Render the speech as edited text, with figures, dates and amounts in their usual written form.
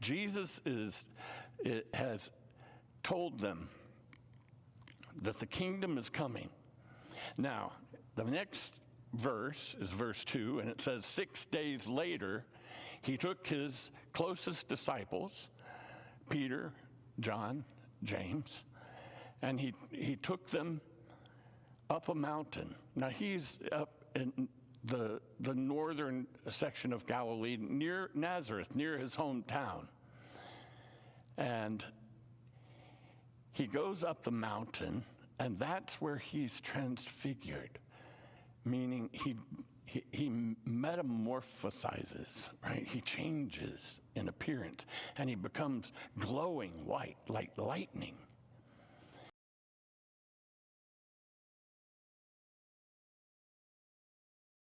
Jesus has told them that the kingdom is coming. Now, the next verse is verse 2, and it says, 6 days later, he took his closest disciples, Peter, John, James, and he took them up a mountain. Now, he's up in the northern section of Galilee, near Nazareth, near his hometown. And he goes up the mountain, and that's where he's transfigured, meaning he metamorphosizes, right? He changes in appearance, and he becomes glowing white like lightning.